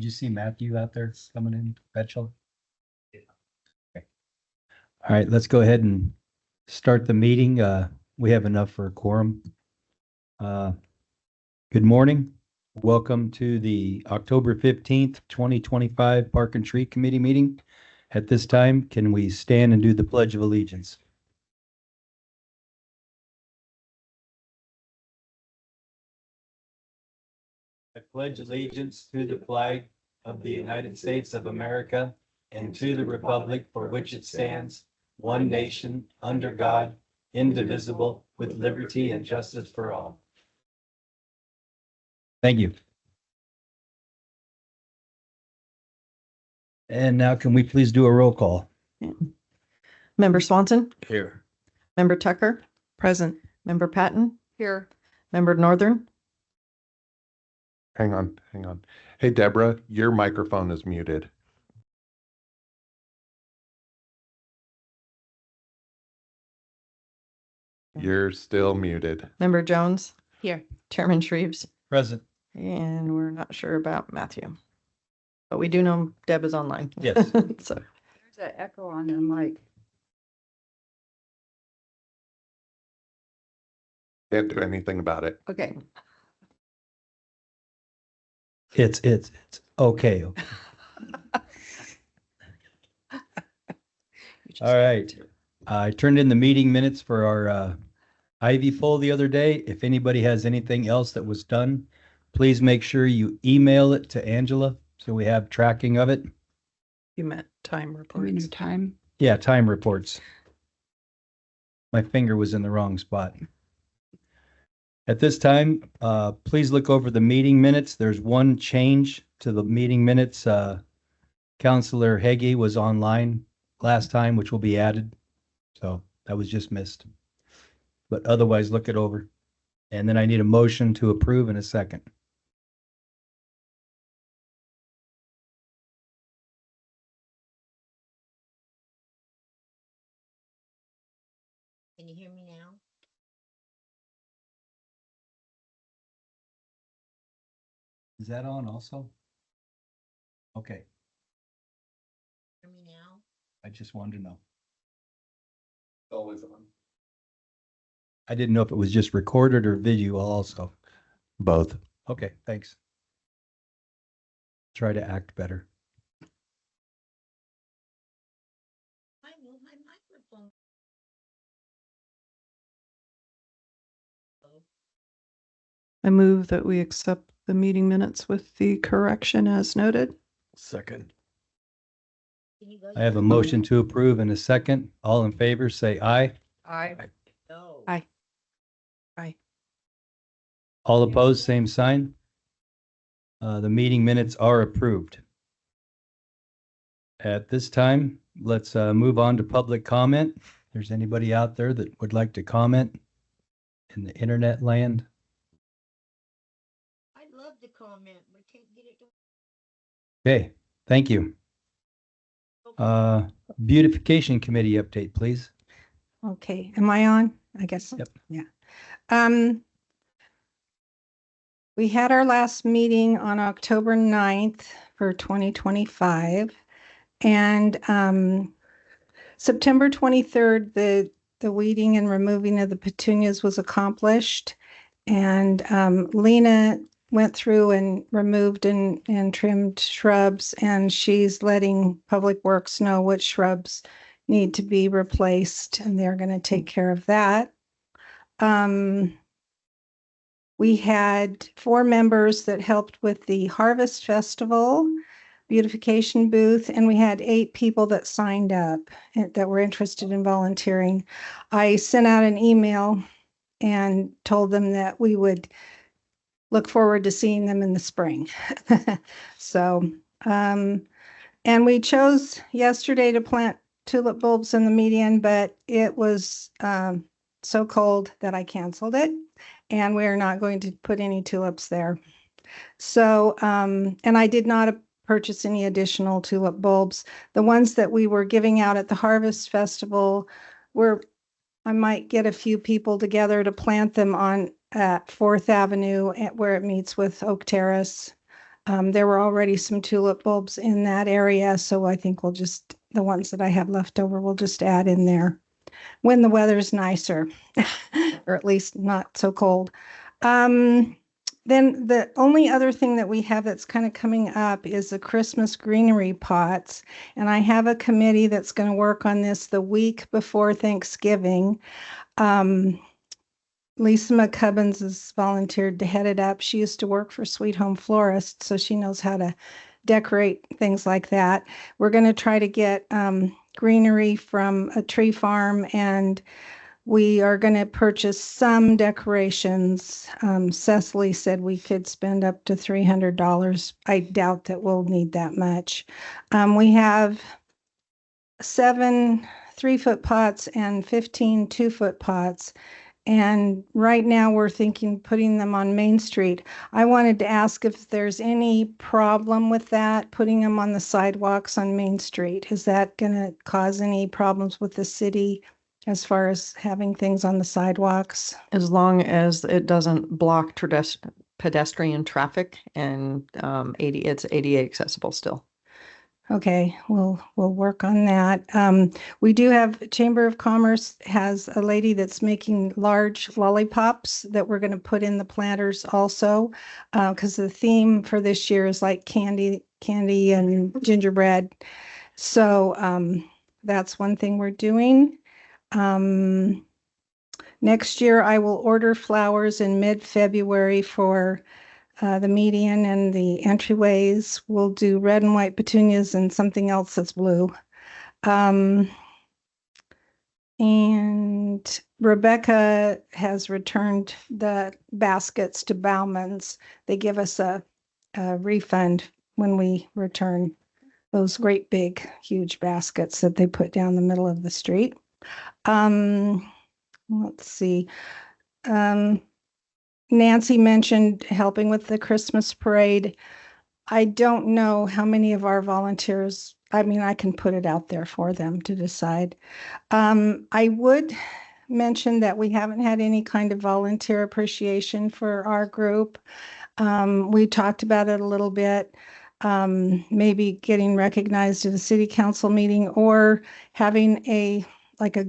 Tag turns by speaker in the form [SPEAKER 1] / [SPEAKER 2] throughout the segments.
[SPEAKER 1] Did you see Matthew out there coming in, Betchel? Okay. All right, let's go ahead and start the meeting. We have enough for a quorum. Good morning. Welcome to the October 15th, 2025 Park and Tree Committee meeting. At this time, can we stand and do the Pledge of Allegiance? I pledge allegiance to the flag of the United States of America and to the republic for which it stands, one nation, under God, indivisible, with liberty and justice for all. Thank you. And now can we please do a roll call?
[SPEAKER 2] Member Swanson,
[SPEAKER 1] Here.
[SPEAKER 2] Member Tucker,
[SPEAKER 3] Present.
[SPEAKER 2] Member Patton,
[SPEAKER 3] Here.
[SPEAKER 2] Member Northern.
[SPEAKER 4] Hang on. Hey, Deborah, your microphone is muted. You're still muted.
[SPEAKER 2] Member Jones,
[SPEAKER 3] Here.
[SPEAKER 2] Chairman Shreves,
[SPEAKER 1] Present.
[SPEAKER 2] and we're not sure about Matthew. But we do know Deb is online.
[SPEAKER 1] Yes.
[SPEAKER 2] So,
[SPEAKER 3] There's an echo on the mic.
[SPEAKER 4] Can't do anything about it.
[SPEAKER 3] Okay.
[SPEAKER 1] It's okay. All right. I turned in the meeting minutes for our Ivy poll the other day. If anybody has anything else that was done, please make sure you email it to Angela so we have tracking of it.
[SPEAKER 2] you meant time
[SPEAKER 3] New
[SPEAKER 2] reports.
[SPEAKER 3] time.
[SPEAKER 1] Yeah, time reports. My finger was in the wrong spot. At this time, please look over the meeting minutes. There's one change to the meeting minutes. Counselor Heggie was online last time, which will be added. So that was just missed. But otherwise, look it over. And then I need a motion to approve in a second.
[SPEAKER 5] Can you hear me now?
[SPEAKER 1] Is that on also? Okay,
[SPEAKER 5] Hear me now?
[SPEAKER 1] I just wanted to know.
[SPEAKER 4] Always on.
[SPEAKER 1] I didn't know if it was just recorded or video also.
[SPEAKER 4] Both.
[SPEAKER 1] Okay, thanks. Try to act better.
[SPEAKER 5] I moved my microphone.
[SPEAKER 2] I move that we accept the meeting minutes with the correction as noted.
[SPEAKER 1] Second.
[SPEAKER 5] Can you go?
[SPEAKER 1] I have a motion to approve in a second. All in favor, say aye.
[SPEAKER 3] I.
[SPEAKER 5] No.
[SPEAKER 2] Aye.
[SPEAKER 1] All opposed, same sign. The meeting minutes are approved. At this time, let's move on to public comment. If there's anybody out there that would like to comment in the internet land.
[SPEAKER 5] I'd love to comment, but can't get it.
[SPEAKER 1] Okay, thank you. Beautification committee update, please.
[SPEAKER 6] Okay, am I on? I guess.
[SPEAKER 1] Yep.
[SPEAKER 6] Yeah. We had our last meeting on October 9th for 2025. And September 23rd, the weeding and removing of the petunias was accomplished. And Lena went through and removed and trimmed shrubs, and she's letting Public Works know which shrubs need to be replaced, and they're going to take care of that. We had 4 members that helped with the Harvest Festival beautification booth, and we had 8 people that signed up that were interested in volunteering. I sent out an email and told them that we would look forward to seeing them in the spring. So, and we chose yesterday to plant tulip bulbs in the median, but it was so cold that I canceled it, and we're not going to put any tulips there. So, and I did not purchase any additional tulip bulbs. The ones that we were giving out at the Harvest Festival I might get a few people together to plant them on at 4th Avenue where it meets with Oak Terrace. There were already some tulip bulbs in that area, so I think we'll just, the ones that I have left over, we'll just add in there when the weather's nicer, or at least not so cold. Then the only other thing that we have that's kind of coming up is the Christmas greenery pots. And I have a committee that's going to work on this the week before Thanksgiving. Lisa McCubbins has volunteered to head it up. She used to work for Sweet Home Florist, so she knows how to decorate things like that. We're going to try to get greenery from a tree farm, and we are going to purchase some decorations. Cecily said we could spend up to $300. I doubt that we'll need that much. We have 7 3-foot pots and 15 2-foot pots. And right now we're thinking putting them on Main Street. I wanted to ask if there's any problem with that, putting them on the sidewalks on Main Street. Is that going to cause any problems with the city as far as having things on the sidewalks?
[SPEAKER 2] As long as it doesn't block pedestrian traffic and it's ADA accessible still.
[SPEAKER 6] Okay, we'll work on that. We do have Chamber of Commerce has a lady that's making large lollipops that we're going to put in the planters also, because the theme for this year is like candy and gingerbread. So that's one thing we're doing. Next year, I will order flowers in mid-February for the median and the entryways. We'll do red and white petunias and something else that's blue. And Rebecca has returned the baskets to Bauman's. They give us a refund when we return those great big, huge baskets that they put down the middle of the street. Let's see. Nancy mentioned helping with the Christmas parade. I don't know how many of our volunteers, I mean, I can put it out there for them to decide. I would mention that we haven't had any kind of volunteer appreciation for our group. We talked about it a little bit, maybe getting recognized at a city council meeting or having a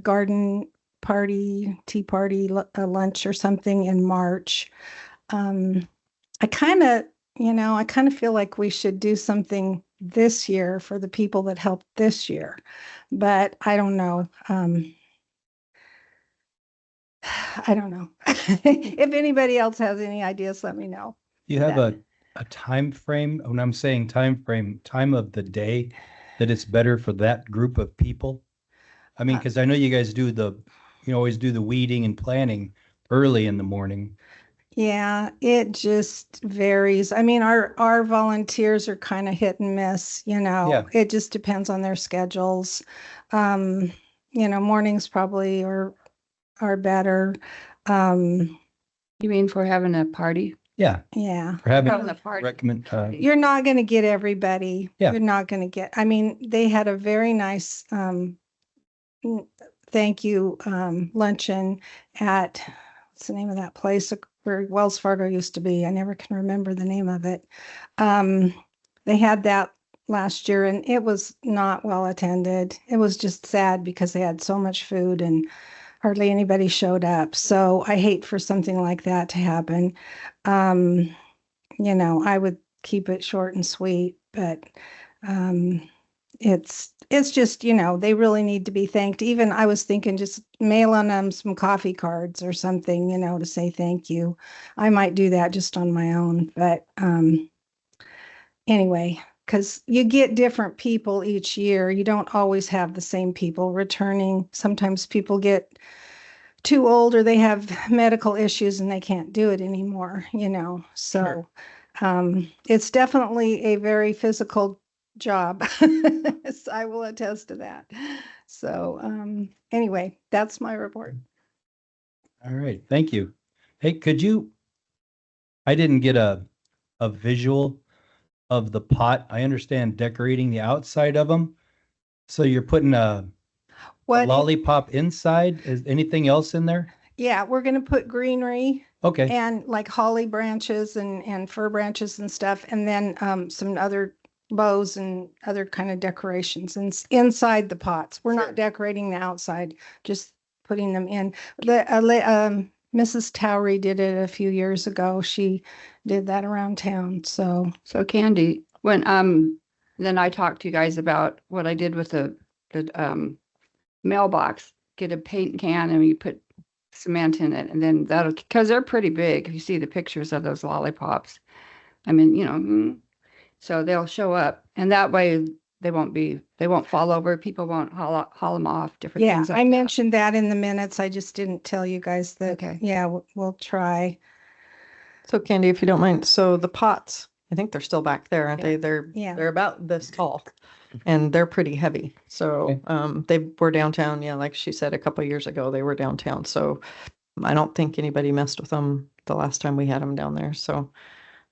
[SPEAKER 6] garden party, tea party, a lunch or something in March. I kind of feel like we should do something this year for the people that helped this year, but I don't know. I don't know. If anybody else has any ideas, let me know.
[SPEAKER 1] You have a time frame, when I'm saying time frame, time of the day that it's better for that group of people? I mean, because I know you guys always do the weeding and planting early in the morning.
[SPEAKER 6] Yeah, it just varies. I mean, our volunteers are kind of hit and miss,
[SPEAKER 1] Yeah.
[SPEAKER 6] It just depends on their schedules. Mornings probably are better.
[SPEAKER 3] You mean for having a party?
[SPEAKER 1] Yeah,
[SPEAKER 6] Yeah.
[SPEAKER 1] for having
[SPEAKER 3] Having a party.
[SPEAKER 1] recommend,
[SPEAKER 6] You're not going to get everybody.
[SPEAKER 1] Yeah.
[SPEAKER 6] You're not going to get, I mean, they had a very nice thank you luncheon at, what's the name of that place where Wells Fargo used to be? I never can remember the name of it. They had that last year and it was not well attended. It was just sad because they had so much food and hardly anybody showed up. So I hate for something like that to happen. I would keep it short and sweet, but it's just, they really need to be thanked. Even I was thinking just mailing them some coffee cards or something, to say thank you. I might do that just on my own, but anyway, because you get different people each year. You don't always have the same people returning. Sometimes people get too old or they have medical issues and they can't do it anymore, So it's definitely a very physical job. I will attest to that. So anyway, that's my report.
[SPEAKER 1] all right, thank you. Hey, I didn't get a visual of the pot. I understand decorating the outside of them. So you're putting a
[SPEAKER 6] What?
[SPEAKER 1] lollipop inside? Is anything else in there?
[SPEAKER 6] Yeah, we're going to put greenery
[SPEAKER 1] Okay,
[SPEAKER 6] and like holly branches and fir branches and stuff, and then some other bows and other kind of decorations inside the pots. We're
[SPEAKER 2] Sure.
[SPEAKER 6] not decorating the outside, just putting them in. Mrs. Towery did it a few years ago. She did that around town. So
[SPEAKER 3] So Candy, when, then I talked to you guys about what I did with the mailbox, get a paint can and you put cement in it and then that'll, because they're pretty big. If you see the pictures of those lollipops, I mean, so they'll show up and that way they won't fall over. People won't haul them off, different
[SPEAKER 6] yeah,
[SPEAKER 3] things.
[SPEAKER 6] I
[SPEAKER 3] like that.
[SPEAKER 6] mentioned that in the minutes. I just didn't tell you guys that.
[SPEAKER 3] Okay.
[SPEAKER 6] Yeah, we'll try.
[SPEAKER 2] So Candy, if you don't mind, so the pots, I think they're still back there, aren't they?
[SPEAKER 6] Yeah.
[SPEAKER 2] They're about this tall and they're pretty heavy. So,
[SPEAKER 1] Okay.
[SPEAKER 2] they were downtown. Yeah, like she said, a couple of years ago, they were downtown. So I don't think anybody messed with them the last time we had them down there. So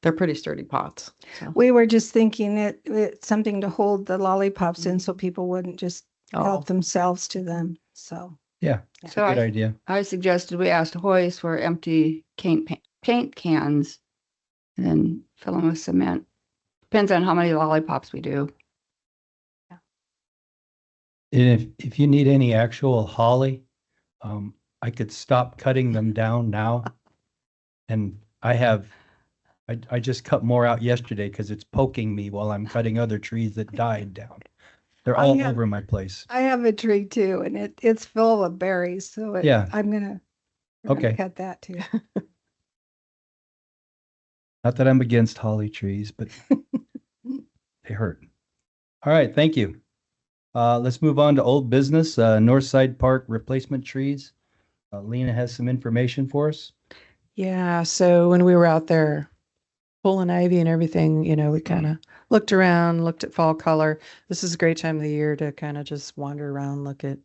[SPEAKER 2] they're pretty sturdy pots. So.
[SPEAKER 6] We were just thinking it's something to hold the lollipops in so people wouldn't just
[SPEAKER 2] Oh,
[SPEAKER 6] help themselves to them. So
[SPEAKER 1] yeah,
[SPEAKER 3] So
[SPEAKER 1] good
[SPEAKER 3] I,
[SPEAKER 1] idea.
[SPEAKER 3] I suggested we asked Hoyce for empty paint cans and then fill them with cement. Depends on how many lollipops we do.
[SPEAKER 1] And if you need any actual holly, I could stop cutting them down now. And I just cut more out yesterday because it's poking me while I'm cutting other trees that died down. They're
[SPEAKER 6] I
[SPEAKER 1] all
[SPEAKER 6] have-
[SPEAKER 1] over my place.
[SPEAKER 6] I have a tree too, and it's full of berries. So
[SPEAKER 1] Yeah.
[SPEAKER 6] we're gonna
[SPEAKER 1] Okay.
[SPEAKER 6] cut that too.
[SPEAKER 1] Not that I'm against holly trees, but they hurt. All right, thank you. Let's move on to old business, Northside Park replacement trees. Lena has some information for us.
[SPEAKER 7] Yeah, so when we were out there pulling ivy and everything, we kind of looked around, looked at fall color. This is a great time of the year to kind of just wander around, look at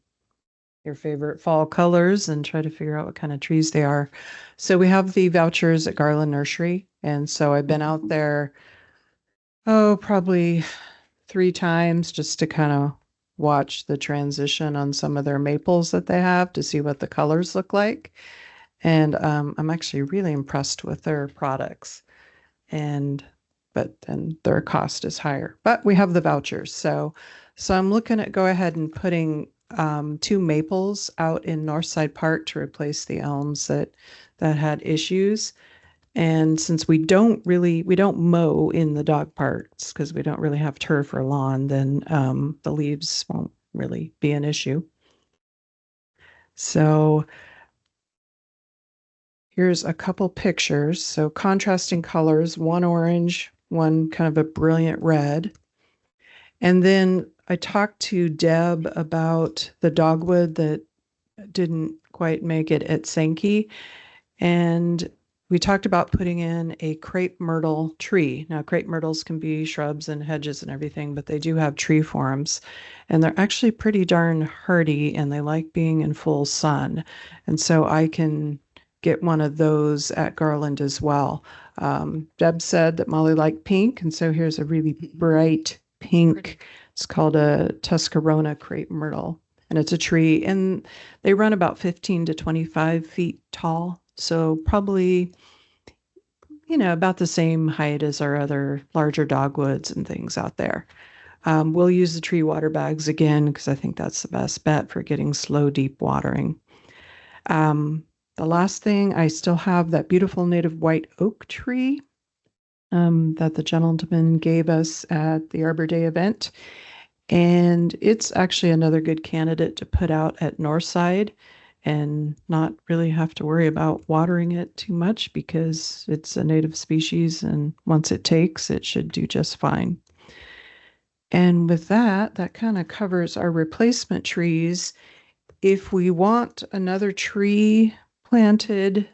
[SPEAKER 7] your favorite fall colors and try to figure out what kind of trees they are. So we have the vouchers at Garland Nursery. And so I've been out there, probably 3 times just to kind of watch the transition on some of their maples that they have to see what the colors look like. And I'm actually really impressed with their products. But then their cost is higher. But we have the vouchers. So I'm looking at go ahead and putting 2 maples out in Northside Park to replace the elms that had issues. And since we don't mow in the dog parks because we don't really have turf or lawn, then the leaves won't really be an issue. So here's a couple pictures. So contrasting colors, one orange, one kind of a brilliant red. And then I talked to Deb about the dogwood that didn't quite make it at Sankey. And we talked about putting in a crepe myrtle tree. Now, crepe myrtles can be shrubs and hedges and everything, but they do have tree forms. And they're actually pretty darn hardy and they like being in full sun. And so I can get one of those at Garland as well. Deb said that Molly liked pink, and so here's a really bright pink. It's called a Tuscarora crepe myrtle, and it's a tree, and they run about 15 to 25 feet tall. So probably, about the same height as our other larger dogwoods and things out there. We'll use the tree water bags again, because I think that's the best bet for getting slow, deep watering. The last thing, I still have that beautiful native white oak tree that the gentleman gave us at the Arbor Day event. And it's actually another good candidate to put out at Northside and not really have to worry about watering it too much because it's a native species, and once it takes, it should do just fine. And with that kind of covers our replacement trees. If we want another tree planted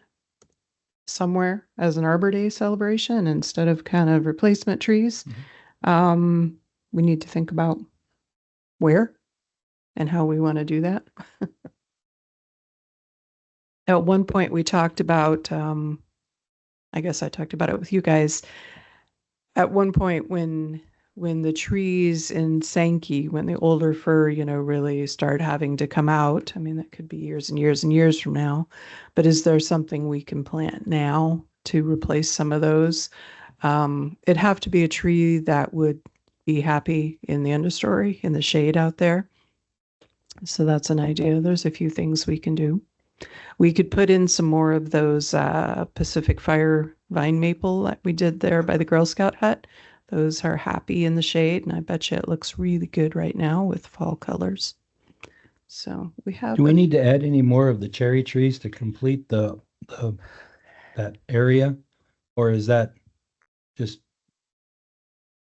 [SPEAKER 7] somewhere as an Arbor Day celebration instead of kind of replacement trees, we need to think about where and how we want to do that. At one point we talked about, I guess I talked about it with you guys. At one point when when the trees in Sankey, when the older fir, really start having to come out. I mean, that could be years and years and years from now. But is there something we can plant now to replace some of those? It'd have to be a tree that would be happy in the understory, in the shade out there. So that's an idea. There's a few things we can do. We could put in some more of those Pacific Fire vine maple that we did there by the Girl Scout hut. Those are happy in the shade, and I bet you it looks really good right now with fall colors. So we have.
[SPEAKER 1] Do we need to add any more of the cherry trees to complete the that area? Or is that just,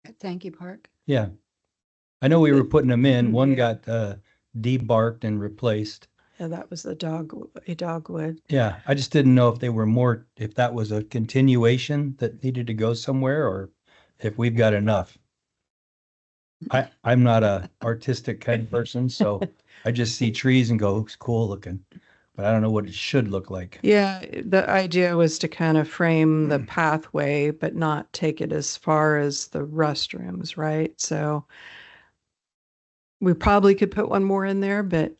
[SPEAKER 3] At Sankey Park.
[SPEAKER 1] yeah? I know we were putting them in. One
[SPEAKER 3] Yeah.
[SPEAKER 1] got debarked and replaced.
[SPEAKER 7] Yeah, that was a dogwood.
[SPEAKER 1] Yeah, I just didn't know if they were more, if that was a continuation that needed to go somewhere or if we've got enough. I'm not a artistic kind of person, so I just see trees and go, it's cool looking, but I don't know what it should look like.
[SPEAKER 7] Yeah, the idea was to kind of frame the pathway, but not take it as far as the restrooms, right? So we probably could put one more in there, but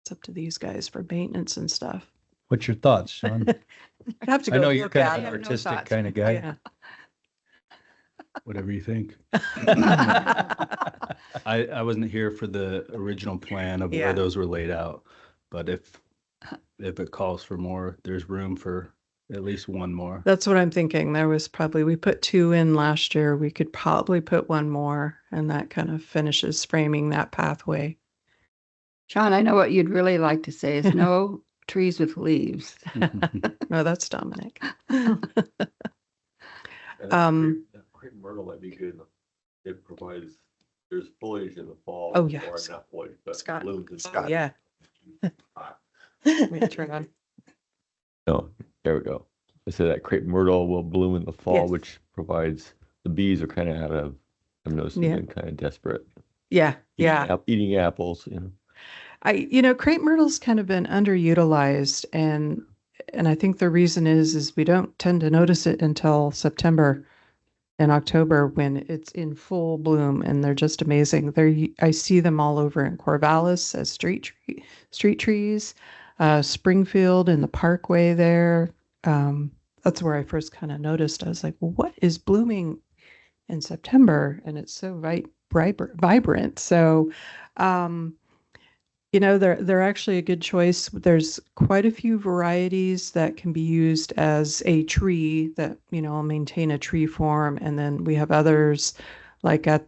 [SPEAKER 7] it's up to these guys for maintenance and stuff.
[SPEAKER 1] What's your thoughts, Sean?
[SPEAKER 7] I'd have to
[SPEAKER 1] I
[SPEAKER 7] go
[SPEAKER 1] know you're
[SPEAKER 7] look
[SPEAKER 1] kind
[SPEAKER 7] at
[SPEAKER 1] of an
[SPEAKER 7] it.
[SPEAKER 1] artistic
[SPEAKER 3] thoughts.
[SPEAKER 1] kind of guy.
[SPEAKER 7] Yeah.
[SPEAKER 8] Whatever you think. I wasn't here for the original plan of
[SPEAKER 7] Yeah.
[SPEAKER 8] where those were laid out, but if it calls for more, there's room for at least one more.
[SPEAKER 7] That's what I'm thinking. We put 2 in last year. We could probably put one more, and that kind of finishes framing that pathway.
[SPEAKER 3] Sean, I know what you'd really like to say is no trees with leaves.
[SPEAKER 7] No, that's Dominic.
[SPEAKER 9] Crepe myrtle might be good. It provides, there's foliage in the fall.
[SPEAKER 7] Oh, yeah.
[SPEAKER 9] Or not foliage, but
[SPEAKER 7] Scott.
[SPEAKER 9] blooms in
[SPEAKER 7] Oh, yeah.
[SPEAKER 9] hot.
[SPEAKER 7] Let me turn on.
[SPEAKER 9] No, there we go. I said that crepe myrtle will bloom in the fall,
[SPEAKER 7] Yes.
[SPEAKER 9] which provides, the bees are kind of out of, I've noticed
[SPEAKER 7] Yeah.
[SPEAKER 9] them kind of desperate.
[SPEAKER 7] Yeah,
[SPEAKER 9] Eating
[SPEAKER 7] yeah.
[SPEAKER 9] Eating apples,
[SPEAKER 7] Crepe myrtle's kind of been underutilized, and I think the reason is we don't tend to notice it until September and October when it's in full bloom, and they're just amazing. I see them all over in Corvallis as street trees, Springfield in the Parkway there. That's where I first kind of noticed. I was like, well, what is blooming in September? And it's so vibrant. So, they're actually a good choice. There's quite a few varieties that can be used as a tree that, will maintain a tree form. And then we have others like on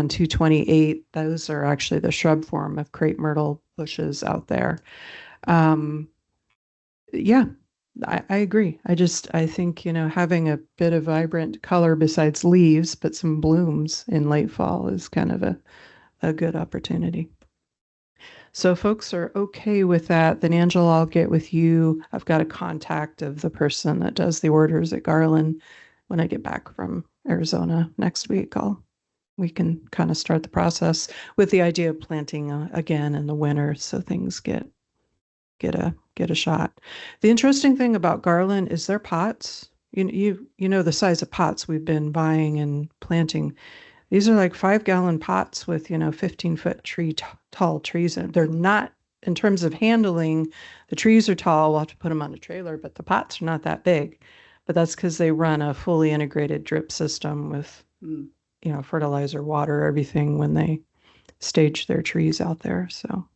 [SPEAKER 7] 228, those are actually the shrub form of crepe myrtle bushes out there. Yeah, I agree. I think, having a bit of vibrant color besides leaves, but some blooms in late fall is kind of a good opportunity. So folks are okay with that, then Angela, I'll get with you. I've got a contact of the person that does the orders at Garland. When I get back from Arizona next week, we can kind of start the process with the idea of planting again in the winter so things get a shot. The interesting thing about Garland is their pots. You know the size of pots we've been buying and planting. These are like 5-gallon pots with 15-foot tall trees. And they're not, in terms of handling, the trees are tall. We'll have to put them on a trailer, but the pots are not that big. But that's because they run a fully integrated drip system with, fertilizer, water, everything when they stage their trees out there. So,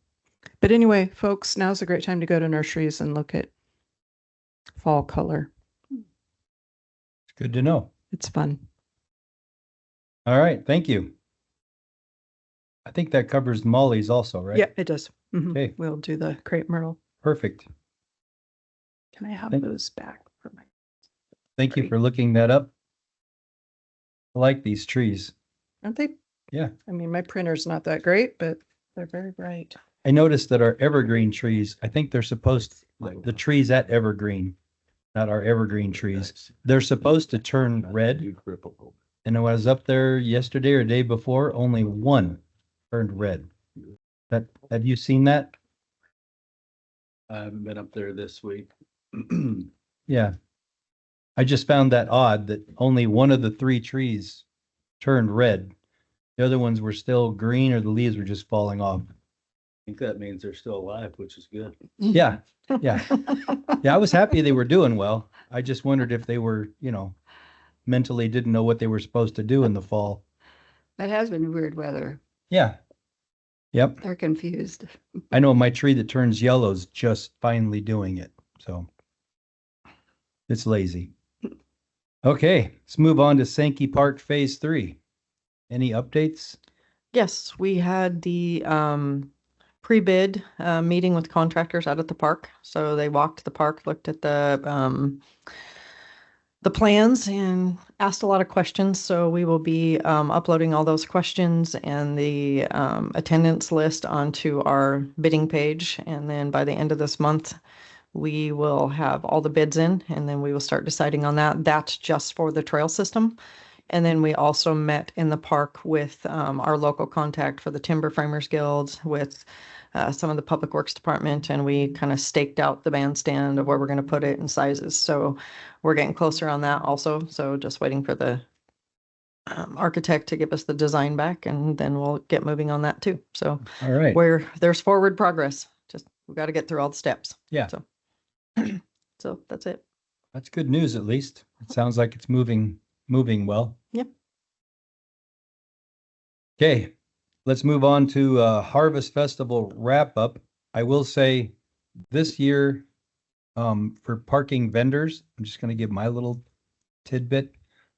[SPEAKER 7] but anyway, folks, now's a great time to go to nurseries and look at fall color.
[SPEAKER 1] It's good to know.
[SPEAKER 7] It's fun.
[SPEAKER 1] All right, thank you. I think that covers Molly's also, right?
[SPEAKER 7] Yeah, it does. Mhm.
[SPEAKER 1] Okay.
[SPEAKER 7] We'll do the crepe myrtle.
[SPEAKER 1] Perfect.
[SPEAKER 7] Can I have
[SPEAKER 1] Thank-
[SPEAKER 7] those back for my?
[SPEAKER 1] Thank you
[SPEAKER 7] Great.
[SPEAKER 1] for looking that up. I like these trees.
[SPEAKER 7] Aren't they?
[SPEAKER 1] Yeah.
[SPEAKER 7] I mean, my printer's not that great, but they're very bright.
[SPEAKER 1] I noticed that our evergreen trees, I think they're supposed, the trees at Evergreen, not our evergreen trees, they're supposed to turn red. And I was up there yesterday or day before, only one turned red. Have you seen that?
[SPEAKER 8] I haven't been up there this week.
[SPEAKER 1] Yeah. I just found that odd that only one of the 3 trees turned red. The other ones were still green or the leaves were just falling off.
[SPEAKER 8] I think that means they're still alive, which is good.
[SPEAKER 1] Yeah, yeah. Yeah, I was happy they were doing well. I just wondered if they were, mentally didn't know what they were supposed to do in the fall.
[SPEAKER 3] That has been weird weather.
[SPEAKER 1] Yeah. Yep.
[SPEAKER 3] They're confused.
[SPEAKER 1] I know my tree that turns yellow is just finally doing it. So it's lazy. Okay, let's move on to Sankey Park Phase 3. Any updates?
[SPEAKER 2] Yes, we had the pre-bid meeting with contractors out at the park. So they walked the park, looked at the plans and asked a lot of questions. So we will be uploading all those questions and the attendance list onto our bidding page. And then by the end of this month, we will have all the bids in, and then we will start deciding on that. That's just for the trail system. And then we also met in the park with our local contact for the Timber Framers Guild, with some of the Public Works Department, and we kind of staked out the bandstand of where we're going to put it and sizes. So we're getting closer on that also. So just waiting for the architect to give us the design back, and then we'll get moving on that too. So
[SPEAKER 1] All right.
[SPEAKER 2] there's forward progress. Just we got to get through all the steps.
[SPEAKER 1] Yeah.
[SPEAKER 2] So that's it.
[SPEAKER 1] That's good news, at least. It sounds like it's moving well.
[SPEAKER 2] Yep.
[SPEAKER 1] Okay, let's move on to Harvest Festival wrap up. I will say this year, for parking vendors, I'm just going to give my little tidbit.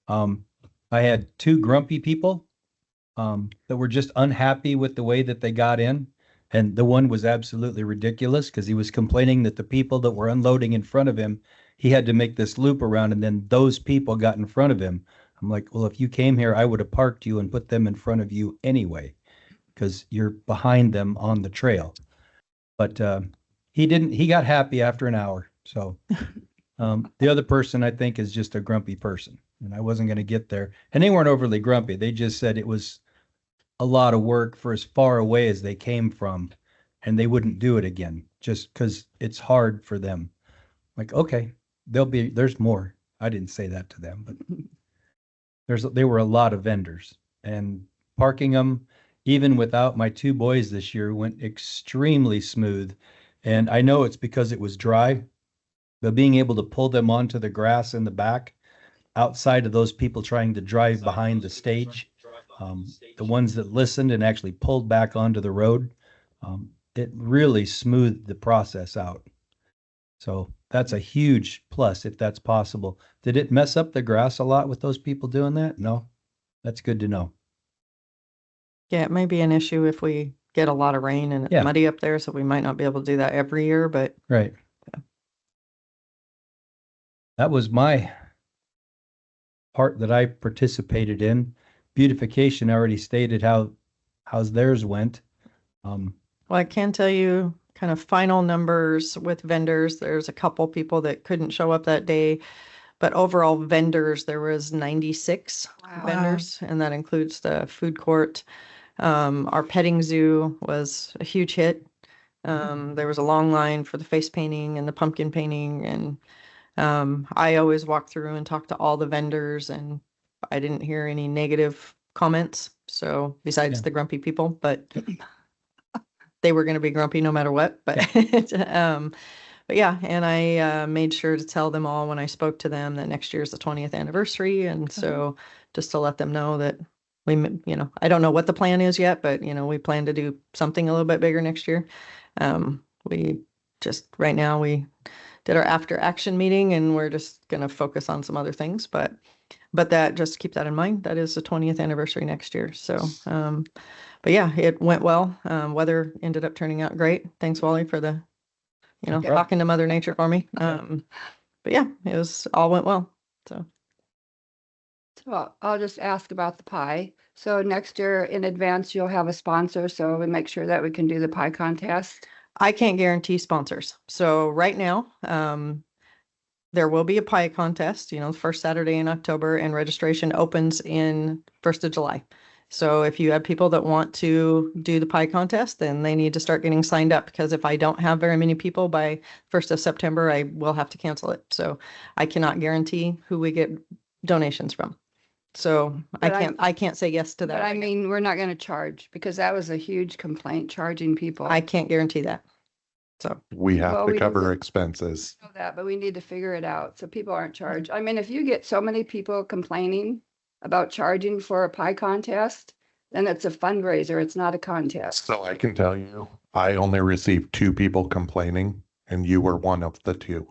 [SPEAKER 1] I had 2 grumpy people that were just unhappy with the way that they got in. And the one was absolutely ridiculous because he was complaining that the people that were unloading in front of him, he had to make this loop around, and then those people got in front of him. I'm like, well, if you came here, I would have parked you and put them in front of you anyway, because you're behind them on the trail. But he didn't, he got happy after an hour. So the other person, I think, is just a grumpy person, and I wasn't going to get there. And they weren't overly grumpy. They just said it was a lot of work for as far away as they came from, and they wouldn't do it again just because it's hard for them. Like, okay, there's more. I didn't say that to them, but there were a lot of vendors, and parking them, even without my 2 boys this year, went extremely smooth. And I know it's because it was dry, but being able to pull them onto the grass in the back, outside of those people trying to drive behind the stage, the ones that listened and actually pulled back onto the road, it really smoothed the process out. So that's a huge plus if that's possible. Did it mess up the grass a lot with those people doing that? No, that's good to know.
[SPEAKER 2] Yeah, it may be an issue if we get a lot of rain and it's
[SPEAKER 1] Yeah.
[SPEAKER 2] muddy up there, so we might not be able to do that every year, but
[SPEAKER 1] Right.
[SPEAKER 2] Yeah.
[SPEAKER 1] That was my part that I participated in. Beautification already stated how's theirs went.
[SPEAKER 2] well, I can tell you kind of final numbers with vendors. There's a couple people that couldn't show up that day, but overall vendors, there was 96
[SPEAKER 3] Wow.
[SPEAKER 2] vendors, and that includes the food court. Our petting zoo was a huge hit. There was a long line for the face painting and the pumpkin painting, and I always walk through and talk to all the vendors, and I didn't hear any negative comments. So besides
[SPEAKER 1] Yeah.
[SPEAKER 2] the grumpy people, but they were going to be grumpy no matter what. But but yeah, and I made sure to tell them all when I spoke to them that next year is the 20th anniversary, and so just to let them know that we, I don't know what the plan is yet, but we plan to do something a little bit bigger next year. We just right now we did our after action meeting, and we're just going to focus on some other things, but that, just keep that in mind. That is the 20th anniversary next year. So, but yeah, it went well. Weather ended up turning out great. Thanks, Wally, for the, talking to Mother Nature for me. But yeah, all went well. So
[SPEAKER 3] I'll just ask about the pie. So next year in advance, you'll have a sponsor, so we make sure that we can do the pie contest.
[SPEAKER 2] I can't guarantee sponsors. So right now, there will be a pie contest, the first Saturday in October, and registration opens in 1st of July. So if you have people that want to do the pie contest, then they need to start getting signed up, because if I don't have very many people by 1st of September, I will have to cancel it. So I cannot guarantee who we get donations from. So
[SPEAKER 3] But
[SPEAKER 2] I can't say yes to that.
[SPEAKER 3] But I
[SPEAKER 2] right now.
[SPEAKER 3] mean, we're not going to charge because that was a huge complaint, charging people.
[SPEAKER 2] I can't guarantee that. So
[SPEAKER 4] We have
[SPEAKER 3] Well,
[SPEAKER 4] to
[SPEAKER 3] we
[SPEAKER 4] cover
[SPEAKER 3] don't-
[SPEAKER 4] expenses.
[SPEAKER 3] know that, but we need to figure it out so people aren't charged. I mean, if you get so many people complaining about charging for a pie contest, then it's a fundraiser. It's not a contest.
[SPEAKER 4] So I can tell you, I only received 2 people complaining and you were one of the 2.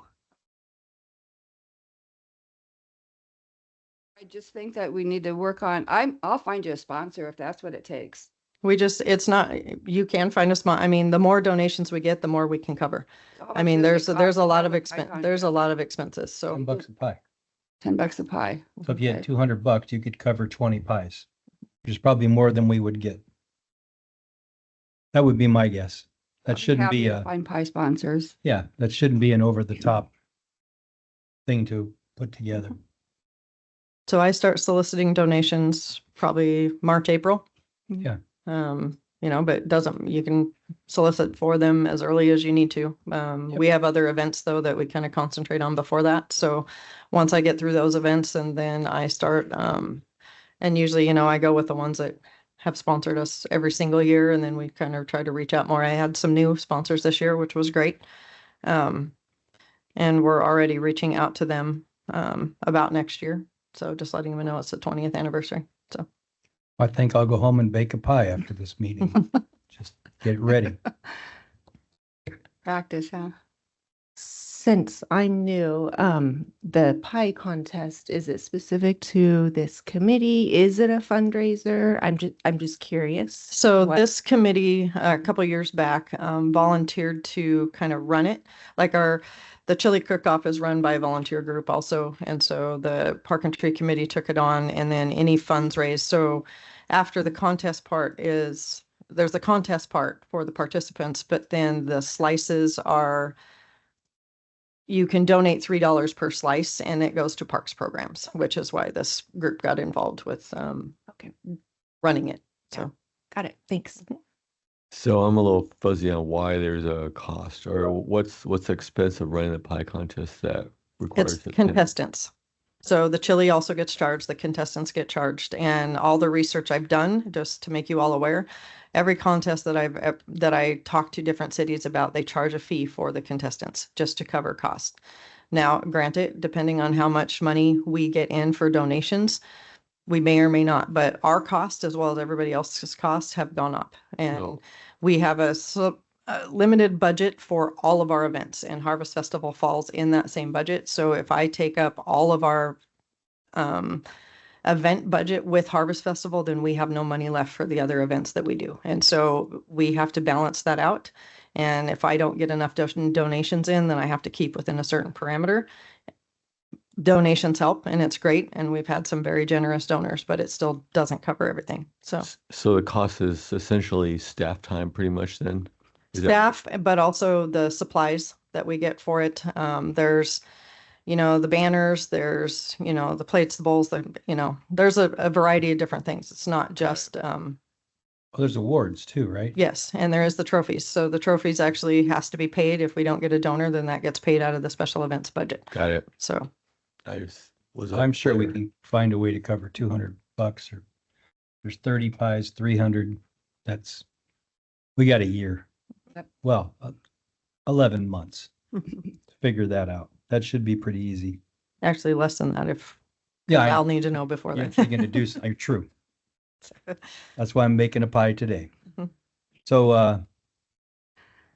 [SPEAKER 3] I just think that we need to work on, I'll find you a sponsor if that's what it takes.
[SPEAKER 2] it's not, you can find a spot. I mean, the more donations we get, the more we can cover.
[SPEAKER 3] So how
[SPEAKER 2] I
[SPEAKER 3] much
[SPEAKER 2] mean,
[SPEAKER 3] does it
[SPEAKER 2] there's
[SPEAKER 3] cost
[SPEAKER 2] a
[SPEAKER 3] to
[SPEAKER 2] lot
[SPEAKER 3] have
[SPEAKER 2] of
[SPEAKER 3] a pie
[SPEAKER 2] there's a
[SPEAKER 3] contest?
[SPEAKER 2] lot of expenses. So
[SPEAKER 1] $10 a pie.
[SPEAKER 3] $10 a pie.
[SPEAKER 1] So if you had
[SPEAKER 3] Okay.
[SPEAKER 1] $200, you could cover 20 pies. Which is probably more than we would get. That would be my guess.
[SPEAKER 3] I'll
[SPEAKER 1] That shouldn't
[SPEAKER 3] happy
[SPEAKER 1] be
[SPEAKER 3] to Find pie sponsors.
[SPEAKER 1] yeah, that shouldn't be an over the top thing to put together.
[SPEAKER 2] So I start soliciting donations probably March, April.
[SPEAKER 1] Yeah.
[SPEAKER 2] But it doesn't, you can solicit for them as early as you need to. We have other events though that we kind of concentrate on before that. So once I get through those events, and then I start, and usually, I go with the ones that have sponsored us every single year, and then we kind of try to reach out more. I had some new sponsors this year, which was great. And we're already reaching out to them about next year. So just letting them know it's the 20th anniversary. So
[SPEAKER 1] I think I'll go home and bake a pie after this meeting. Just get ready.
[SPEAKER 3] Practice, huh?
[SPEAKER 10] Since I'm new, the pie contest, is it specific to this committee? Is it a fundraiser? I'm just curious.
[SPEAKER 2] So
[SPEAKER 10] what-
[SPEAKER 2] this committee, a couple years back, volunteered to kind of run it. Like the chili cook-off is run by a volunteer group also. And so the Park and Tree Committee took it on, and then any funds raised. So after the contest part there's a contest part for the participants, but then the slices are, you can donate $3 per slice, and it goes to parks programs, which is why this group got involved with
[SPEAKER 10] Okay,
[SPEAKER 2] running it. So.
[SPEAKER 10] got it. Thanks.
[SPEAKER 9] So I'm a little fuzzy on why there's a cost, or what's the expense of running the pie contest that requires
[SPEAKER 2] It's
[SPEAKER 9] it?
[SPEAKER 2] contestants. So the chili also gets charged, the contestants get charged, and all the research I've done, just to make you all aware, every contest that I talk to different cities about, they charge a fee for the contestants just to cover costs. Now, granted, depending on how much money we get in for donations, we may or may not, but our cost as well as everybody else's costs have gone up. And
[SPEAKER 9] Oh.
[SPEAKER 2] we have a limited budget for all of our events, and Harvest Festival falls in that same budget. So if I take up all of our event budget with Harvest Festival, then we have no money left for the other events that we do. And so we have to balance that out. And if I don't get enough donations in, then I have to keep within a certain parameter. Donations help, and it's great. And we've had some very generous donors, but it still doesn't cover everything. So
[SPEAKER 9] So the cost is essentially staff time pretty much then? Is that-
[SPEAKER 2] staff, but also the supplies that we get for it. There's, the banners, there's, the plates, the bowls, there's a variety of different things. It's not just,
[SPEAKER 1] Well, there's awards too, right?
[SPEAKER 2] yes, and there is the trophies. So the trophies actually has to be paid. If we don't get a donor, then that gets paid out of the special events budget.
[SPEAKER 9] Got it.
[SPEAKER 2] So
[SPEAKER 1] I'm sure we can find a way to cover $200 or there's 30 pies, 300. We got a year.
[SPEAKER 3] Yep.
[SPEAKER 1] Well, 11 months to figure that out. That should be pretty easy.
[SPEAKER 2] actually less than that if
[SPEAKER 1] Yeah,
[SPEAKER 2] I'll need to know before
[SPEAKER 1] you're
[SPEAKER 2] then.
[SPEAKER 1] going to do something. True. That's why I'm making a pie today.
[SPEAKER 2] Mhm.
[SPEAKER 1] So,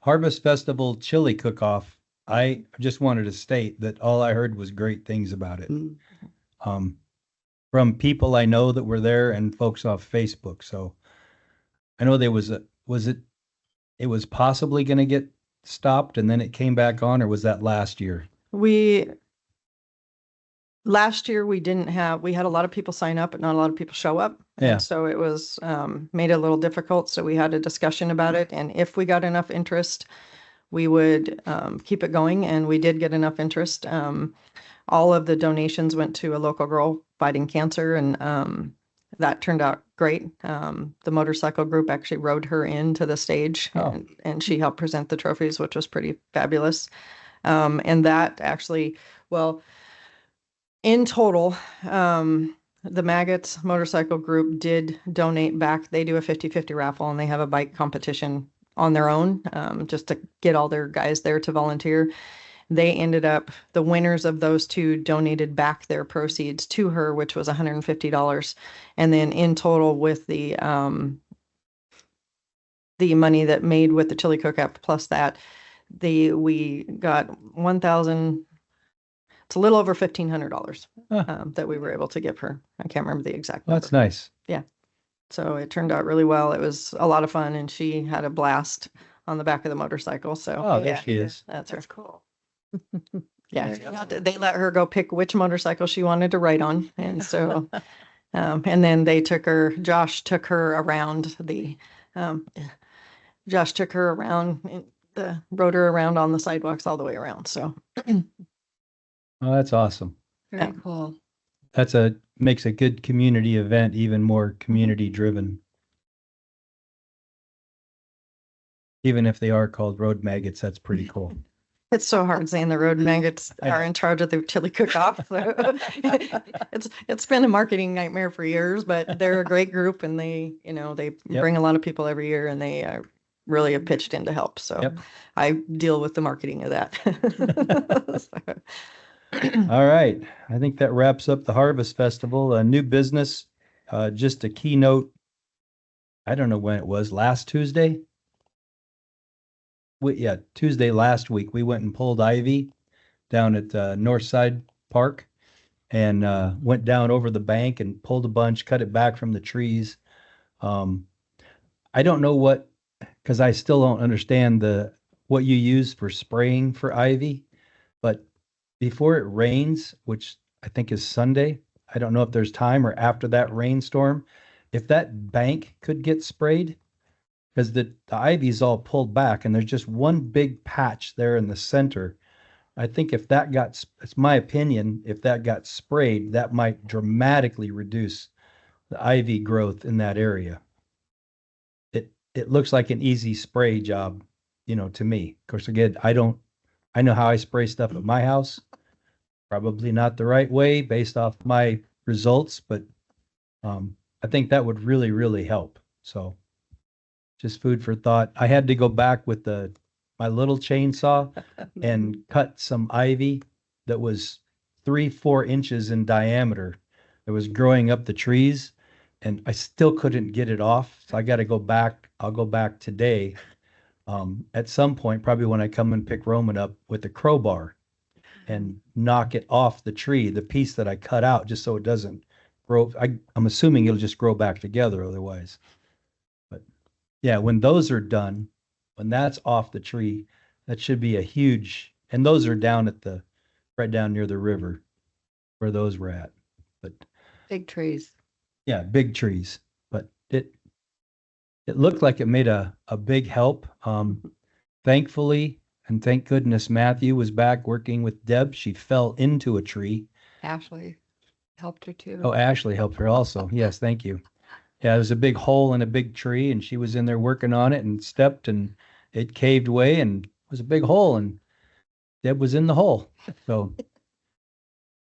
[SPEAKER 1] Harvest Festival Chili Cook-Off, I just wanted to state that all I heard was great things about it.
[SPEAKER 3] Mm.
[SPEAKER 1] From people I know that were there and folks off Facebook. So I know there was it was possibly going to get stopped and then it came back on, or was that last year?
[SPEAKER 2] Last year we had a lot of people sign up, but not a lot of people show up.
[SPEAKER 1] Yeah.
[SPEAKER 2] And so it was, made it a little difficult. So we had a discussion about it. And if we got enough interest, we would, keep it going. And we did get enough interest. All of the donations went to a local girl fighting cancer. And, that turned out great. The motorcycle group actually rode her into the stage
[SPEAKER 1] Oh.
[SPEAKER 2] and she helped present the trophies, which was pretty fabulous. And that actually, well, in total, the Maggots Motorcycle Group did donate back. They do a 50-50 raffle and they have a bike competition on their own, just to get all their guys there to volunteer. They ended up, the winners of those two donated back their proceeds to her, which was $150. And then in total with the money that made with the chili cook-up plus that, we got 1,000, it's a little over $1,500
[SPEAKER 1] Huh.
[SPEAKER 2] that we were able to give her. I can't remember the exact
[SPEAKER 1] Well,
[SPEAKER 2] number.
[SPEAKER 1] that's nice.
[SPEAKER 2] So it turned out really well. It was a lot of fun and she had a blast on the back of the motorcycle. So
[SPEAKER 1] Oh, there
[SPEAKER 2] yeah,
[SPEAKER 1] she is.
[SPEAKER 2] that's her.
[SPEAKER 10] That's cool.
[SPEAKER 2] Yeah,
[SPEAKER 10] Very
[SPEAKER 2] they let her go pick which motorcycle she wanted to ride on. And so, and then Josh took her around rode her around on the sidewalks all the way around. So
[SPEAKER 1] Oh, that's awesome.
[SPEAKER 3] Very
[SPEAKER 2] Yeah.
[SPEAKER 3] cool.
[SPEAKER 1] Makes a good community event even more community driven. Even if they are called road maggots, that's pretty cool.
[SPEAKER 2] it's so hard saying the road maggots
[SPEAKER 1] I know.
[SPEAKER 2] are in charge of the chili cook-off. So it's been a marketing nightmare for years, but they're a great group and they
[SPEAKER 1] Yep.
[SPEAKER 2] bring a lot of people every year and they really have pitched in to help. So
[SPEAKER 1] Yep.
[SPEAKER 2] I deal with the marketing of that.
[SPEAKER 1] All right. I think that wraps up the Harvest Festival. A new business, just a keynote. I don't know when it was, last Tuesday? Tuesday last week, we went and pulled ivy down at Northside Park and went down over the bank and pulled a bunch, cut it back from the trees. I don't know because I still don't understand what you use for spraying for ivy, but before it rains, which I think is Sunday, I don't know if there's time or after that rainstorm, if that bank could get sprayed, because the ivy's all pulled back and there's just one big patch there in the center. I think if that it's my opinion, if that got sprayed, that might dramatically reduce the ivy growth in that area. It looks like an easy spray job, to me. Of course, again, I know how I spray stuff at my house. Probably not the right way based off my results, but I think that would really, really help. So just food for thought. I had to go back with my little chainsaw and cut some ivy that was 3-4 inches in diameter. It was growing up the trees and I still couldn't get it off. So I got to go back. I'll go back today. At some point, probably when I come and pick Roman up with a crowbar and knock it off the tree, the piece that I cut out, just so it doesn't grow. I'm assuming it'll just grow back together otherwise. But yeah, when those are done, when that's off the tree, that should be a huge, and those are right down near the river where those were at. But
[SPEAKER 3] Big trees.
[SPEAKER 1] yeah, big trees, but it looked like it made a big help. Thankfully, and thank goodness Matthew was back working with Deb. She fell into a tree.
[SPEAKER 3] Ashley helped her too.
[SPEAKER 1] Oh, Ashley helped her also. Yes, thank you. Yeah, there was a big hole in a big tree and she was in there working on it and stepped and it caved away and was a big hole and Deb was in the hole. So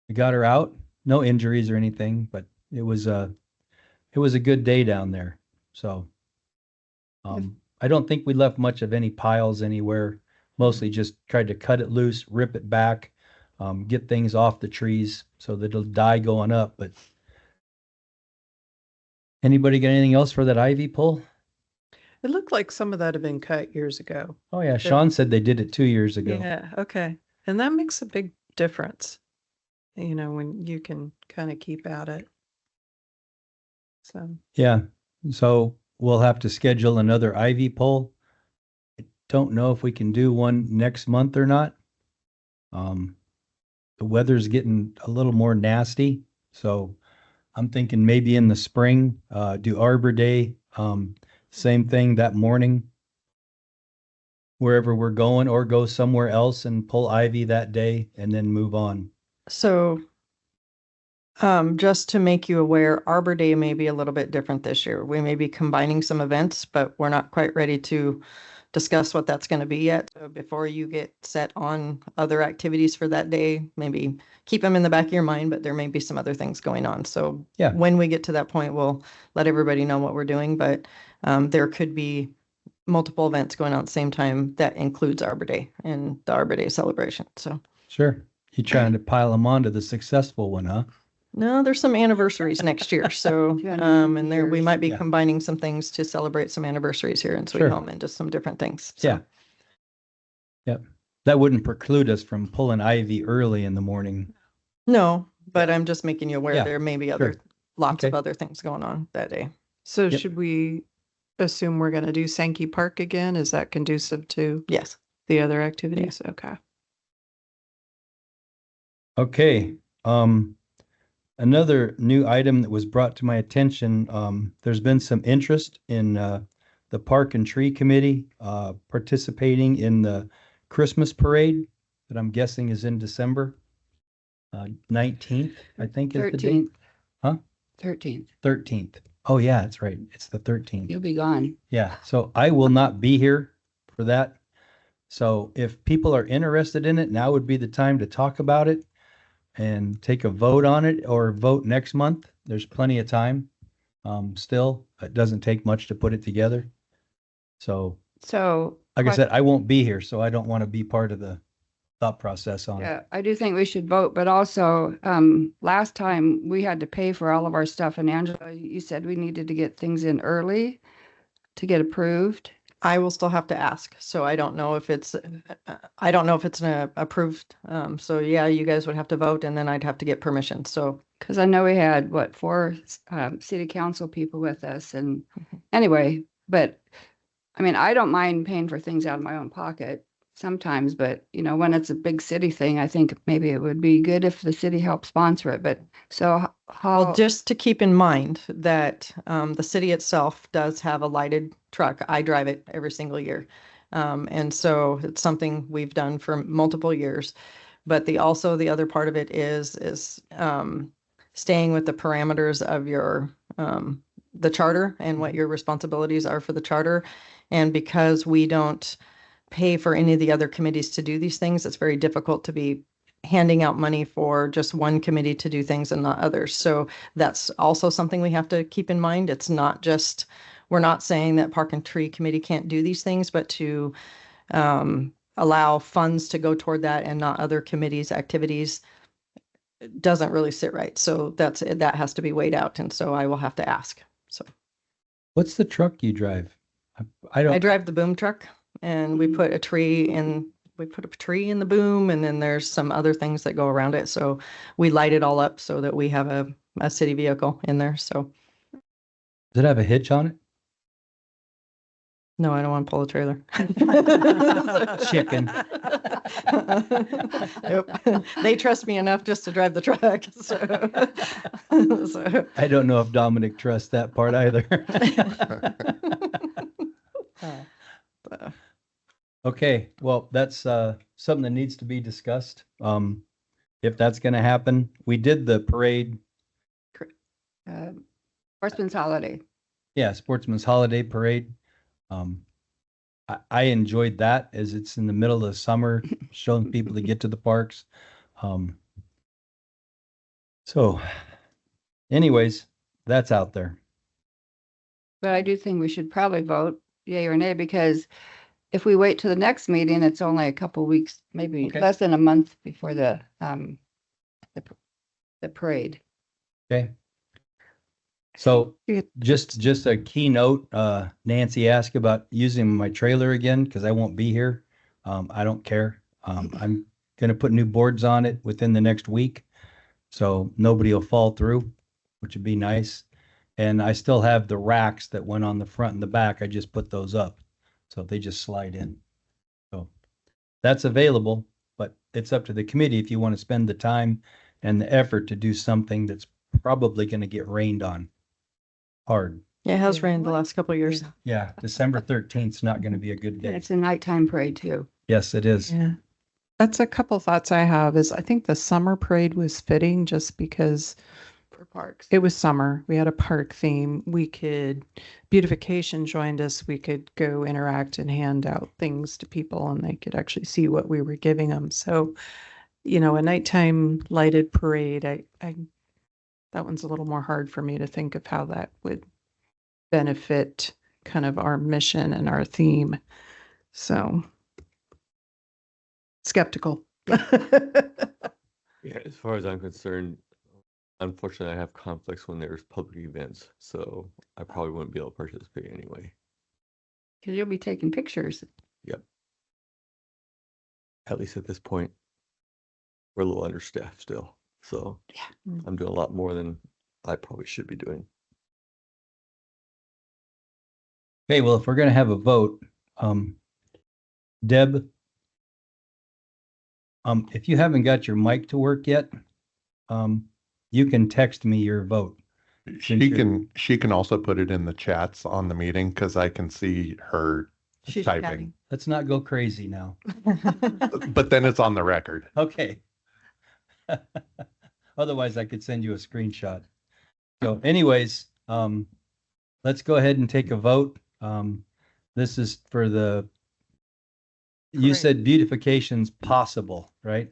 [SPEAKER 1] we got her out. No injuries or anything, but it was a good day down there. So I don't think we left much of any piles anywhere. Mostly just tried to cut it loose, rip it back, get things off the trees so that it'll die going up. But anybody got anything else for that ivy pull?
[SPEAKER 7] It looked like some of that had been cut years ago.
[SPEAKER 1] Oh yeah, Sean said they did it 2 years ago.
[SPEAKER 7] Yeah, okay. And that makes a big difference, when you can kind of keep at it. So,
[SPEAKER 1] Yeah, so we'll have to schedule another ivy pull. I don't know if we can do one next month or not. The weather's getting a little more nasty, so I'm thinking maybe in the spring, do Arbor Day, same thing that morning, wherever we're going, or go somewhere else and pull ivy that day and then move on.
[SPEAKER 2] So Just to make you aware, Arbor Day may be a little bit different this year. We may be combining some events, but we're not quite ready to discuss what that's going to be yet. So before you get set on other activities for that day, maybe keep them in the back of your mind, but there may be some other things going on. So
[SPEAKER 1] Yeah.
[SPEAKER 2] when we get to that point, we'll let everybody know what we're doing, but there could be multiple events going on at the same time that includes Arbor Day and the Arbor Day celebration. So
[SPEAKER 1] Sure. You trying to pile them onto the successful one, huh?
[SPEAKER 2] no, there's some anniversaries next year. So,
[SPEAKER 3] 200
[SPEAKER 2] and there, we
[SPEAKER 3] years.
[SPEAKER 2] might be
[SPEAKER 1] Yeah.
[SPEAKER 2] combining some things to celebrate some anniversaries here in Sweet
[SPEAKER 1] Sure.
[SPEAKER 2] Home and just some different things. So,
[SPEAKER 1] Yeah. Yep. That wouldn't preclude us from pulling Ivy early in the morning.
[SPEAKER 2] No, but I'm just making you aware
[SPEAKER 1] Yeah,
[SPEAKER 2] there may be
[SPEAKER 1] sure.
[SPEAKER 2] other, lots of
[SPEAKER 1] Okay.
[SPEAKER 2] other things going on that day.
[SPEAKER 7] So
[SPEAKER 1] Yep.
[SPEAKER 7] should we assume we're going to do Sankey Park again? Is that conducive to
[SPEAKER 2] Yes.
[SPEAKER 7] the other activities? Okay.
[SPEAKER 1] Okay, another new item that was brought to my attention, there's been some interest in, the Park and Tree Committee, participating in the Christmas parade that I'm guessing is in December. 19th, I think is the date.
[SPEAKER 3] 13th.
[SPEAKER 1] Huh?
[SPEAKER 3] 13th.
[SPEAKER 1] 13th. Oh, yeah, that's right. It's the 13th.
[SPEAKER 3] You'll be gone.
[SPEAKER 1] Yeah, so I will not be here for that. So if people are interested in it, now would be the time to talk about it and take a vote on it or vote next month. There's plenty of time. Still, it doesn't take much to put it together. So,
[SPEAKER 3] So.
[SPEAKER 1] like I
[SPEAKER 3] quite-
[SPEAKER 1] said, I won't be here, so I don't want to be part of the thought process on it.
[SPEAKER 3] Yeah, I do think we should vote, but also, last time we had to pay for all of our stuff, and Angela, you said we needed to get things in early to get approved.
[SPEAKER 2] I will still have to ask. So I don't know if it's, I don't know if it's an approved. So yeah, you guys would have to vote and then I'd have to get permission. So
[SPEAKER 3] Because I know we had, what, 4 city council people with us, and anyway, but, I mean, I don't mind paying for things out of my own pocket sometimes, but, you know, when it's a big city thing, I think maybe it would be good if the city helped sponsor it, but, so how?
[SPEAKER 2] well, just to keep in mind that the city itself does have a lighted truck. I drive it every single year. And so it's something we've done for multiple years. But the other part of it is staying with the parameters of your the charter and what your responsibilities are for the charter. And because we don't pay for any of the other committees to do these things, it's very difficult to be handing out money for just one committee to do things and not others. So that's also something we have to keep in mind. It's not just, we're not saying that Park and Tree Committee can't do these things, but to allow funds to go toward that and not other committees' activities doesn't really sit right. So that has to be weighed out. And so I will have to ask. So
[SPEAKER 1] What's the truck you drive? I
[SPEAKER 2] I
[SPEAKER 1] don't,
[SPEAKER 2] drive the boom truck and we put a tree in the boom, and then there's some other things that go around it. So we light it all up so that we have a city vehicle in there. So
[SPEAKER 1] does it have a hitch on it?
[SPEAKER 2] no, I don't want to pull a trailer.
[SPEAKER 1] Chicken.
[SPEAKER 2] Yep. They trust me enough just to drive the truck. So.
[SPEAKER 1] I don't know if Dominic trusts that part either.
[SPEAKER 2] But,
[SPEAKER 1] Okay, well, that's something that needs to be discussed. If that's gonna happen, we did the parade,
[SPEAKER 3] Sportsman's Holiday.
[SPEAKER 1] yeah, Sportsman's Holiday Parade. I enjoyed that as it's in the middle of the summer, showing people to get to the parks. So anyways, that's out there.
[SPEAKER 3] But I do think we should probably vote yay or nay, because if we wait to the next meeting, it's only a couple weeks, maybe
[SPEAKER 1] Okay.
[SPEAKER 3] less than a month before the parade.
[SPEAKER 1] Okay. So
[SPEAKER 7] You-
[SPEAKER 1] just a keynote, Nancy asked about using my trailer again, because I won't be here. I don't care. I'm gonna put new boards on it within the next week. So nobody will fall through, which would be nice. And I still have the racks that went on the front and the back. I just put those up. So they just slide in. So that's available, but it's up to the committee if you want to spend the time and the effort to do something that's probably going to get rained on hard.
[SPEAKER 2] yeah, it has rained the last couple of years.
[SPEAKER 1] Yeah, December 13th is not going to be a good
[SPEAKER 3] And
[SPEAKER 1] day.
[SPEAKER 3] it's a nighttime parade too.
[SPEAKER 1] Yes, it is.
[SPEAKER 7] Yeah. That's a couple thoughts I have is I think the summer parade was fitting just because
[SPEAKER 3] For parks.
[SPEAKER 7] it was summer. We had a park theme. Beautification joined us. We could go interact and hand out things to people and they could actually see what we were giving them. So, a nighttime lighted parade, that one's a little more hard for me to think of how that would benefit kind of our mission and our theme. So skeptical.
[SPEAKER 9] Yeah, as far as I'm concerned, unfortunately, I have conflicts when there's public events, so I probably wouldn't be able to participate anyway.
[SPEAKER 3] Because you'll be taking pictures.
[SPEAKER 9] At least at this point, we're a little understaffed still, so I'm doing a lot more than I probably should be doing.
[SPEAKER 1] Okay, well, if we're gonna have a vote, Deb, if you haven't got your mic to work yet, you can text me your vote.
[SPEAKER 4] She can also put it in the chats on the meeting because I can see her
[SPEAKER 2] She's
[SPEAKER 4] typing.
[SPEAKER 2] chatting.
[SPEAKER 1] Let's not go crazy now.
[SPEAKER 4] But then it's on the record.
[SPEAKER 1] Okay. Otherwise, I could send you a screenshot. So anyways, let's go ahead and take a vote. This is for you
[SPEAKER 2] Parade.
[SPEAKER 1] said beautification's possible, right?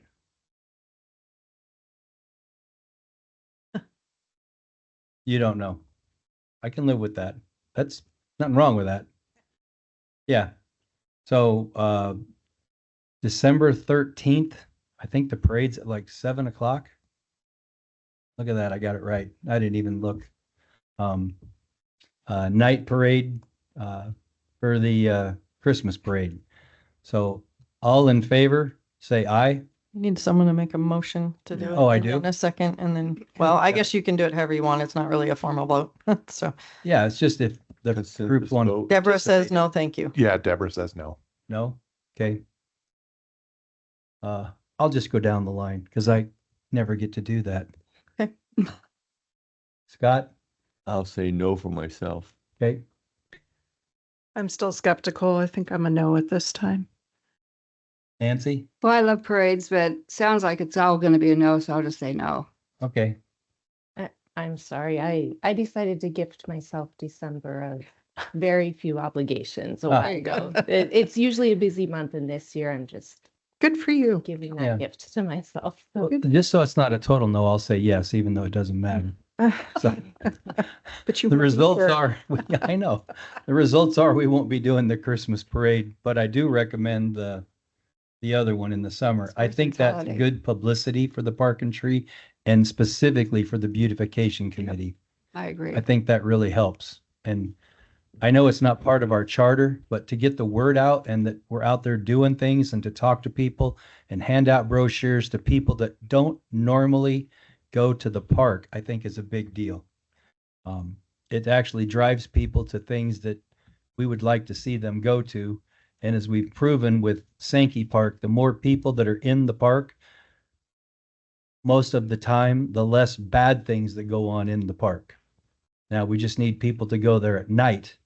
[SPEAKER 1] You don't know. I can live with that. That's nothing wrong with that. Yeah. So, December 13th, I think the parade's at like 7:00. Look at that. I got it right. I didn't even look. Night parade, for the, Christmas parade. So all in favor, say aye.
[SPEAKER 2] Need someone to make a motion to do it.
[SPEAKER 1] Oh, I
[SPEAKER 2] and
[SPEAKER 1] do?
[SPEAKER 2] then a second, and then, well, I guess you can do it however you want. It's not really a formal vote. So
[SPEAKER 1] Yeah, it's just if the
[SPEAKER 9] Consensus
[SPEAKER 1] group wants,
[SPEAKER 9] vote.
[SPEAKER 2] Deborah says no, thank you.
[SPEAKER 4] Yeah, Deborah says no.
[SPEAKER 1] no? Okay. I'll just go down the line because I never get to do that.
[SPEAKER 2] Okay.
[SPEAKER 1] Scott,
[SPEAKER 9] I'll say no for myself.
[SPEAKER 1] okay,
[SPEAKER 7] I'm still skeptical. I think I'm a no at this time.
[SPEAKER 1] Nancy,
[SPEAKER 3] Well, I love parades, but sounds like it's all going to be a no, so I'll just say no.
[SPEAKER 1] okay,
[SPEAKER 10] I'm sorry. I decided to gift myself December of very few obligations a
[SPEAKER 1] Ah.
[SPEAKER 10] while
[SPEAKER 3] There you go.
[SPEAKER 10] ago. It's usually a busy month, and this year I'm just
[SPEAKER 7] Good for you.
[SPEAKER 10] giving
[SPEAKER 1] Yeah.
[SPEAKER 10] that gift to myself. So
[SPEAKER 1] just so it's not a total no, I'll say yes, even though it doesn't matter. So
[SPEAKER 7] But you
[SPEAKER 1] the
[SPEAKER 7] weren't
[SPEAKER 1] results
[SPEAKER 7] here.
[SPEAKER 1] are, I know, the results are we won't be doing the Christmas parade, but I do recommend the other one in the summer. I think that's
[SPEAKER 3] Holiday.
[SPEAKER 1] good publicity for the Park and Tree and specifically for the beautification committee.
[SPEAKER 3] I agree.
[SPEAKER 1] I think that really helps. And I know it's not part of our charter, but to get the word out and that we're out there doing things and to talk to people and hand out brochures to people that don't normally go to the park, I think is a big deal. It actually drives people to things that we would like to see them go to. And as we've proven with Sankey Park, the more people that are in the park, most of the time, the less bad things that go on in the park. Now, we just need people to go there at night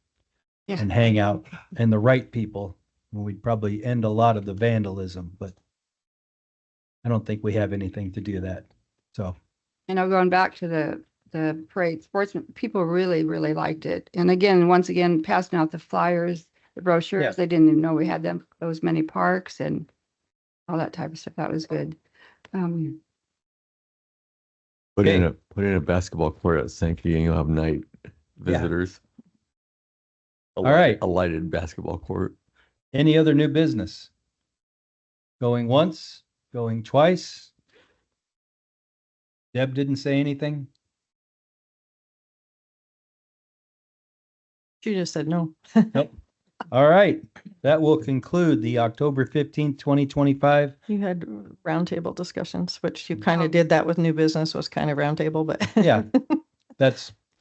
[SPEAKER 3] Yeah.
[SPEAKER 1] and hang out, and the right people. And we'd probably end a lot of the vandalism, but I don't think we have anything to do that. So,
[SPEAKER 3] Going back to the parade, sportsmen, people really, really liked it. And again, once again, passing out the flyers, the brochures,
[SPEAKER 1] Yeah.
[SPEAKER 3] they didn't even know we had those many parks and all that type of stuff. That was good.
[SPEAKER 9] Put in
[SPEAKER 1] Okay.
[SPEAKER 9] a basketball court at Sankey and you'll have night
[SPEAKER 1] Yeah.
[SPEAKER 9] visitors.
[SPEAKER 1] All right.
[SPEAKER 9] A lighted basketball court.
[SPEAKER 1] any other new business? Going once, going twice? Deb didn't say anything?
[SPEAKER 2] She just said no.
[SPEAKER 1] Nope. All right, that will conclude the October 15th, 2025.
[SPEAKER 2] You had roundtable discussions, which you kind of did that with new business was kind of roundtable, but.
[SPEAKER 1] Yeah.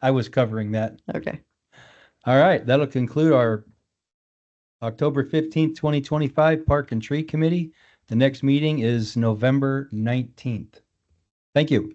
[SPEAKER 1] I was covering that.
[SPEAKER 2] Okay.
[SPEAKER 1] All right, that'll conclude our October 15th, 2025 Park and Tree Committee. The next meeting is November 19th. Thank you.